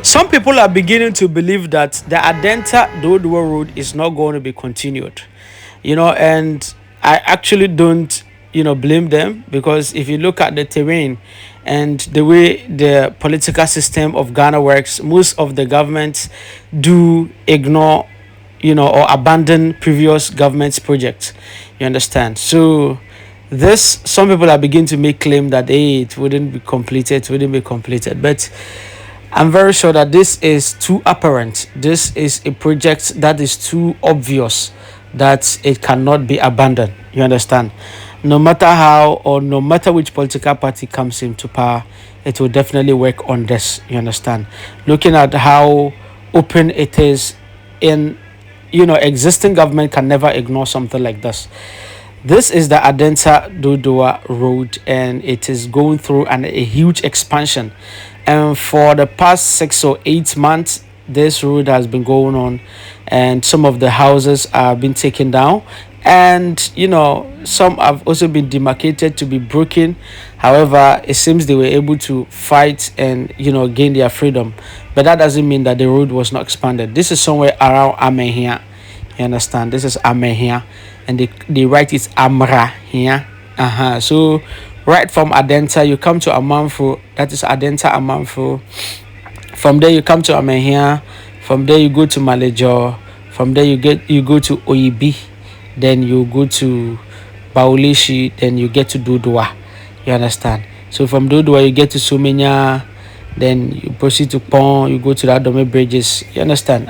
Some people are beginning to believe that the Adenta Dodowa road is not going to be continued, and I actually don't, blame them, because if you look at the terrain and the way the political system of Ghana works, most of the governments do ignore, or abandon previous government's projects. You understand? So this, some people are beginning to make claim that, hey, it wouldn't be completed, but I'm very sure that this is too apparent. This is a project that is too obvious that it cannot be abandoned. You understand? No matter how, or no matter which political party comes into power, it will definitely work on this. You understand? Looking at how open it is in, existing government can never ignore something like this. This is the Adenta Dodowa Road, and it is going through a huge expansion. And for the past 6 or 8 months, this road has been going on, and some of the houses are being taken down, and some have also been demarcated to be broken. However, it seems they were able to fight and gain their freedom, but that doesn't mean that the road was not expanded. This is somewhere around Amen here. You understand? This is Amen here, and they write it Amra here. So right from Adenta, you come to Amanfro. That is Adenta Amanfro. From there, you come to Amen. From there, you go to Malejo. From there, you go to Oyibi. Then you go to Baulishi. Then you get to Dodowa. You understand? So from Dodowa, you get to Sumenya. Then you proceed to Pon. You go to the Adome bridges. You understand?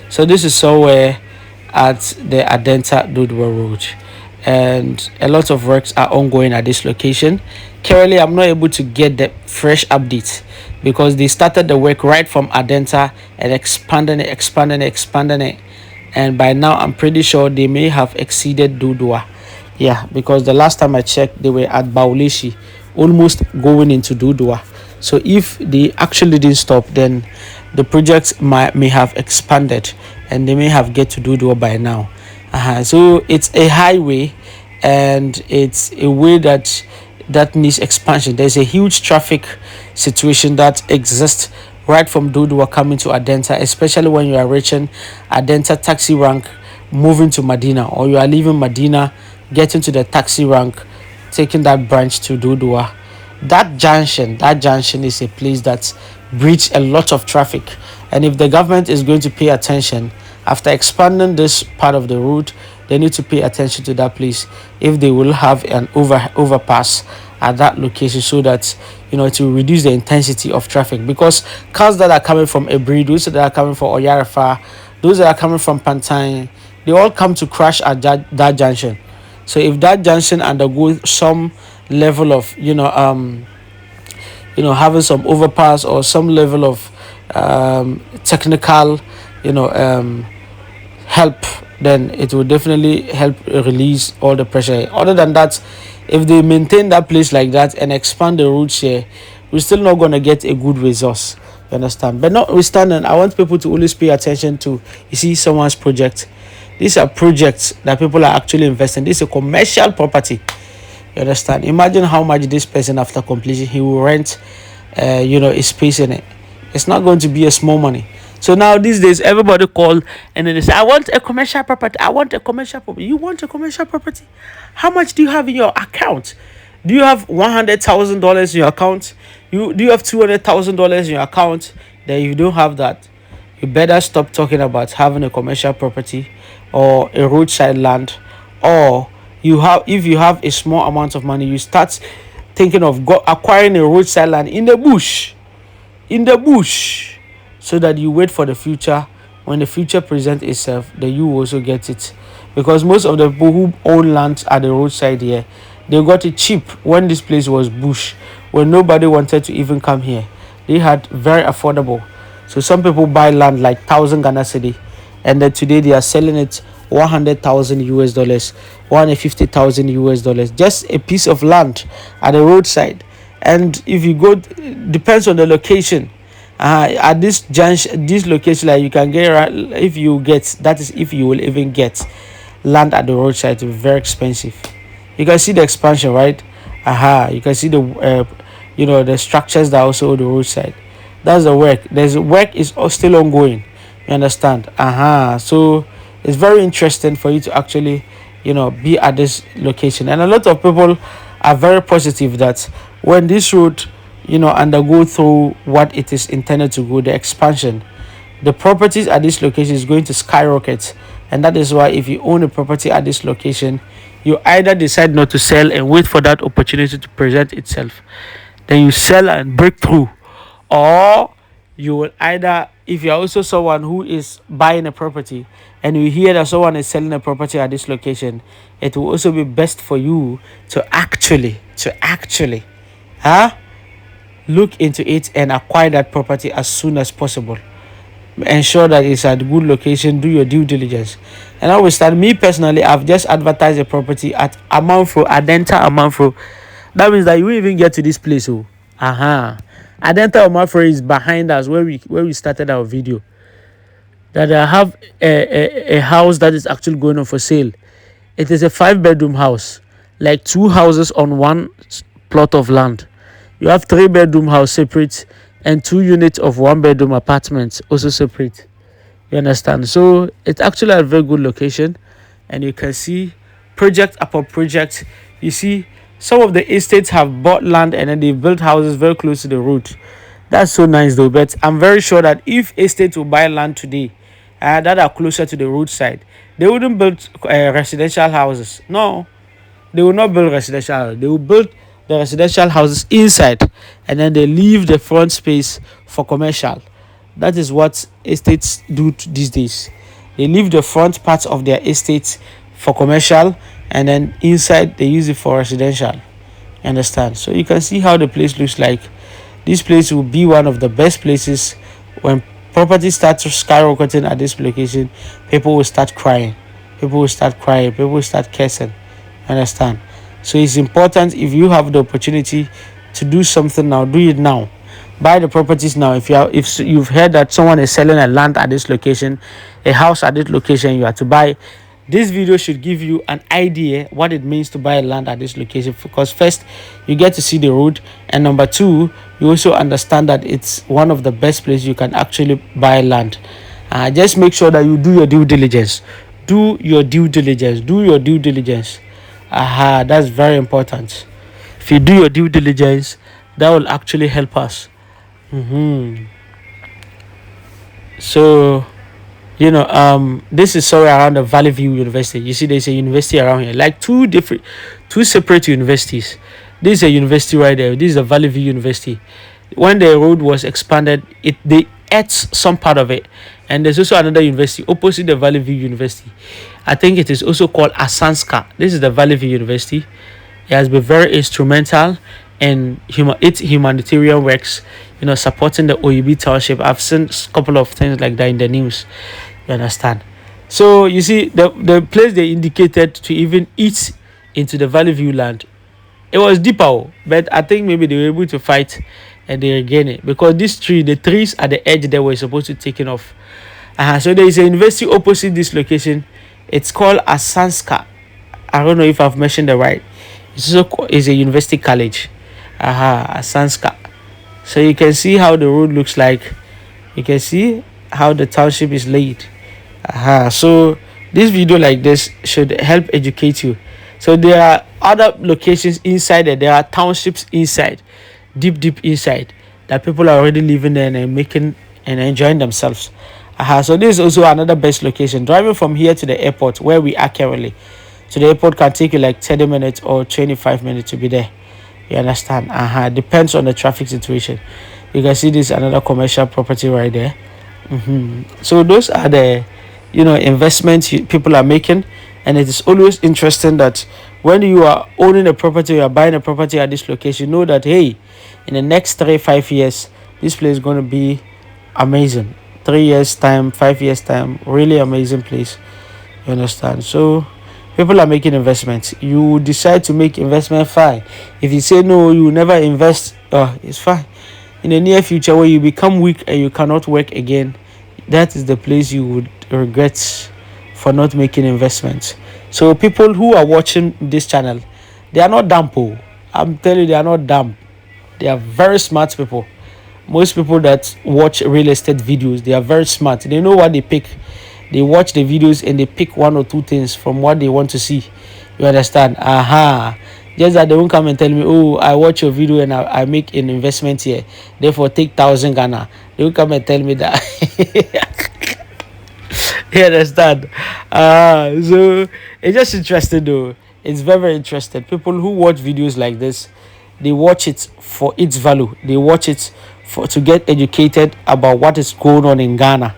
So this is somewhere at the Adenta Dodowa Road, and a lot of works are ongoing at this location. Currently, I'm not able to get the fresh updates because they started the work right from Adenta and expanding it, and by now I'm pretty sure they may have exceeded Dodowa. Yeah, because the last time I checked, they were at Baulishi, almost going into Dodowa. So if they actually didn't stop, then the project may have expanded, and they may have get to Dodowa by now. So it's a highway, and it's a way that needs expansion. There's a huge traffic situation that exists right from Dodowa coming to Adenta, especially when you are reaching Adenta taxi rank, moving to Medina, or you are leaving Medina, getting to the taxi rank, taking that branch to Dodowa. That junction is a place that breeds a lot of traffic, and if the government is going to pay attention after expanding this part of the route, they need to pay attention to that place if they will have an overpass at that location, so that it will reduce the intensity of traffic, because cars that are coming from Ebri, those that are coming from Oyarifa, those that are coming from Pantine, they all come to crash at that junction. So if that junction undergoes some level of having some overpass or some level of technical help, then it will definitely help release all the pressure. Other than that, if they maintain that place like that and expand the routes here, we're still not going to get a good resource. You understand? But notwithstanding, I want people to always pay attention to, someone's project. These are projects that people are actually investing. This is a commercial property. You understand? Imagine how much this person, after completion, he will rent a space in it. It's not going to be a small money. So now these days, everybody call and then they say, I want a commercial property. I want a commercial property. You want a commercial property? How much do you have in your account? Do you have $100,000 in your account? Do you have $200,000 in your account? Then you don't have that. You better stop talking about having a commercial property or a roadside land, or if you have a small amount of money, you start thinking of acquiring a roadside land in the bush, so that you wait for the future. When the future presents itself, then you also get it, because most of the people who own land at the roadside here, they got it cheap when this place was bush, when nobody wanted to even come here. They had very affordable. So some people buy land like 1,000 Ghana cedi, and then today they are selling it $100,000, $150,000, just a piece of land at the roadside. And if you go, depends on the location. At this location, like, you can get, if you will even get land at the roadside, to be very expensive. You can see the expansion, right? You can see the the structures that are also on the roadside. That's the work. There's work is still ongoing. You understand? So it's very interesting for you to actually, be at this location. And a lot of people are very positive that when this road, undergo through what it is intended to go, the expansion, the properties at this location is going to skyrocket. And that is why if you own a property at this location, you either decide not to sell and wait for that opportunity to present itself, then you sell and break through, or you will either, if you're also someone who is buying a property and you hear that someone is selling a property at this location, it will also be best for you to actually look into it and acquire that property as soon as possible. Ensure that it's at good location. Do your due diligence. And I will start. Me personally, I've just advertised a property at Amanfro, Amanfro. That means that you won't even get to this place. Oh, Adenta Amanfro is behind us where we started our video. That I have a house that is actually going on for sale. It is a 5-bedroom house, like 2 houses on one plot of land. You have 3-bedroom house separate and 2 units of 1-bedroom apartments also separate. You understand? So it's actually a very good location, and you can see project upon project. You see, some of the estates have bought land and then they built houses very close to the road. That's so nice though. But I'm very sure that if estates will buy land today that are closer to the roadside, they wouldn't build residential houses. No, they will not build residential houses. They will build the residential houses inside, and then they leave the front space for commercial. That is what estates do these days. They leave the front parts of their estates for commercial, and then inside they use it for residential. You understand? So you can see how the place looks like. This place will be one of the best places. When property starts skyrocketing at this location, people will start crying. People will start crying. People will start cursing. Understand? So it's important, if you have the opportunity to do something now, do it now. Buy the properties now. If you've heard that someone is selling a land at this location, a house at this location, you have to buy. This video should give you an idea what it means to buy land at this location, because first you get to see the road, and number two, you also understand that it's one of the best places you can actually buy land. Just make sure that you do your due diligence. Do your due diligence. Do your due diligence. That's very important. If you do your due diligence, that will actually help us. So this is somewhere around the Valley View University. You see, there's a university around here, like two separate universities. This is a university right there. This is the Valley View University. When the road was expanded, they ate some part of it. And there's also another university opposite the Valley View University. I think it is also called Asanska. This is the Valley View University. It has been very instrumental in its humanitarian works, supporting the OEB township. I've seen a couple of things like that in the news. You understand? So you see, the place they indicated to even eat into the Valley View land, it was deeper, but I think maybe they were able to fight and they regain it, because the trees at the edge, they were supposed to take it off. So there is a university opposite this location. It's called Asanska. I don't know if I've mentioned the right. It's also is a university college. Asanska. So you can see how the road looks like. You can see how the township is laid. So this video like this should help educate you. So there are other locations inside there. There are townships inside, deep inside, that people are already living there and making and enjoying themselves. So this is also another best location. Driving from here to the airport where we are currently, to the airport can take you like 30 minutes or 25 minutes to be there. You understand? Depends on the traffic situation. You can see this another commercial property right there. So those are the investments people are making. And it is always interesting that when you are owning a property, you are buying a property at this location, you know that, hey, in the next 3-5 years, this place is going to be amazing. 3 years time, 5 years time, really amazing place. You understand? So people are making investments. You decide to make investment, fine. If you say no, you will never invest, it's fine. In the near future, where you become weak and you cannot work again, that is the place you would regret for not making investments. So people who are watching this channel, they are not dumb. I'm telling you, they are not dumb. They are very smart people. Most people that watch real estate videos, they are very smart. They know what they pick. They watch the videos and they pick one or two things from what they want to see. You understand? Aha. Just that they won't come and tell me, oh, I watch your video and I make an investment here. Therefore, take 1,000 Ghana. They will come and tell me that. You understand? So it's just interesting though. It's very, very interesting. People who watch videos like this, they watch it for its value. They watch it for to get educated about what is going on in Ghana.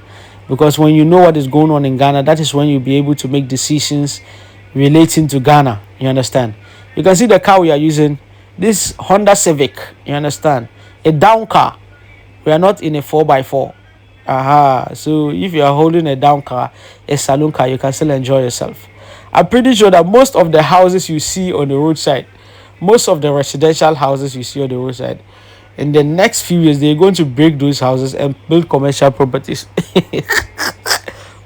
Because when you know what is going on in Ghana, that is when you'll be able to make decisions relating to Ghana. You understand? You can see the car we are using. This Honda Civic. You understand? A down car. We are not in a 4x4. Aha. So if you are holding a down car, a saloon car, you can still enjoy yourself. I'm pretty sure that most of the houses you see on the roadside, most of the residential houses you see on the roadside, in the next few years, they're going to break those houses and build commercial properties.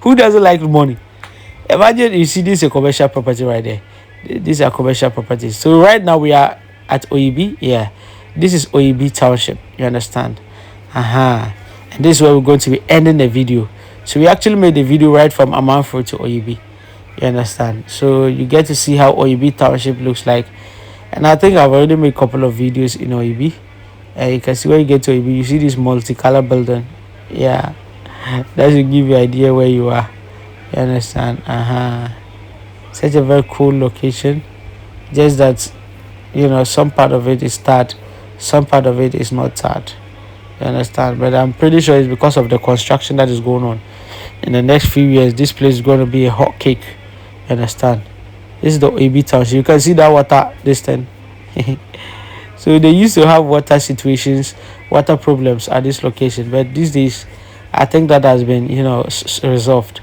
Who doesn't like money? Imagine you see this is a commercial property right there. These are commercial properties. So right now we are at OEB. Yeah, this is OEB Township. You understand? And this is where we're going to be ending the video. So we actually made the video right from Amanfro to OEB. You understand? So you get to see how OEB Township looks like. And I think I've already made a couple of videos in OEB. You can see when you get to OEB, you see this multicolor building. Yeah, that should give you an idea where you are. You understand? Such a very cool location. Just that, you know, some part of it is tarred, some part of it is not tarred. You understand? But I'm pretty sure it's because of the construction that is going on. In the next few years, this place is going to be a hot cake. You understand? This is the AB Township. You can see that water this time. So they used to have water situations, water problems at this location. But these days, I think that has been, you know, resolved.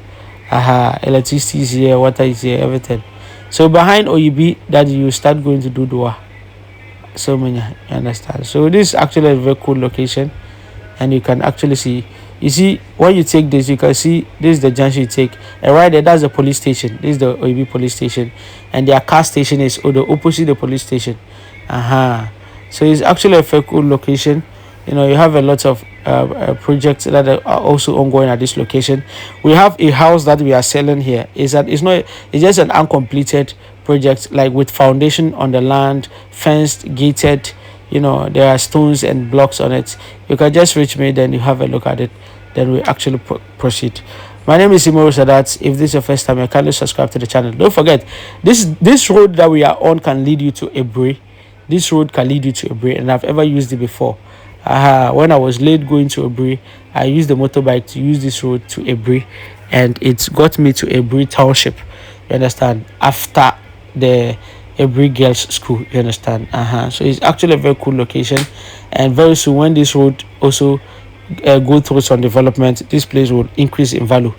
Electricity is here, water is here, everything. So behind OEB, that you start going to Dodowa. So many, you understand? So this is actually a very cool location. And you can actually see, you see, when you take this, you can see this is the junction you take. And right there, that's the police station. This is the OEB police station. And their car station is the opposite the police station. So it's actually a very cool location. You know, you have a lot of projects that are also ongoing at this location. We have a house that we are selling here. It's just an uncompleted project, like with foundation on the land, fenced, gated. You know, there are stones and blocks on it. You can just reach me, then you have a look at it, then we actually proceed. My name is Imoru Sadat. If this is your first time, kindly subscribe to the channel. Don't forget, this road that we are on can lead you to Ebre. This road can lead you to Ebre, and I've ever used it before. When I was late going to Ebre, I used the motorbike to use this road to Ebre, and it got me to Ebre Township. You understand? After the Ebre Girls School. You understand? So it's actually a very cool location, and very soon when this road also go through some development, this place will increase in value.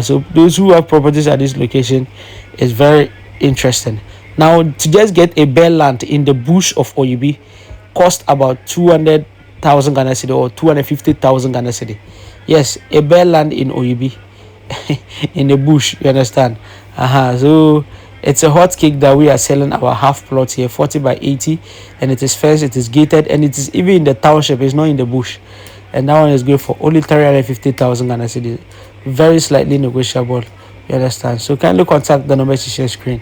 So those who have properties at this location, is very interesting. Now, to just get a bare land in the bush of OEB cost about 200,000 Ghana cedi or 250,000 Ghana cedi. Yes, a bare land in OEB in the bush. You understand? So it's a hot cake that we are selling our half plot here, 40 by 80, and it is fenced, it is gated, and it is even in the township. It's not in the bush. And that one is good for only 350,000 Ghana cedi. Very slightly negotiable. You understand? So kindly contact the numbers you share screen.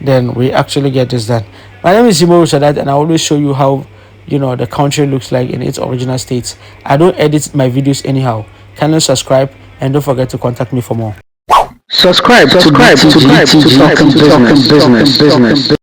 Then we actually get this done. My name is Imoru Sadat, and I always show you how, you know, the country looks like in its original states. I don't edit my videos anyhow. Kindly subscribe, and don't forget to contact me for more. Subscribe to talk business.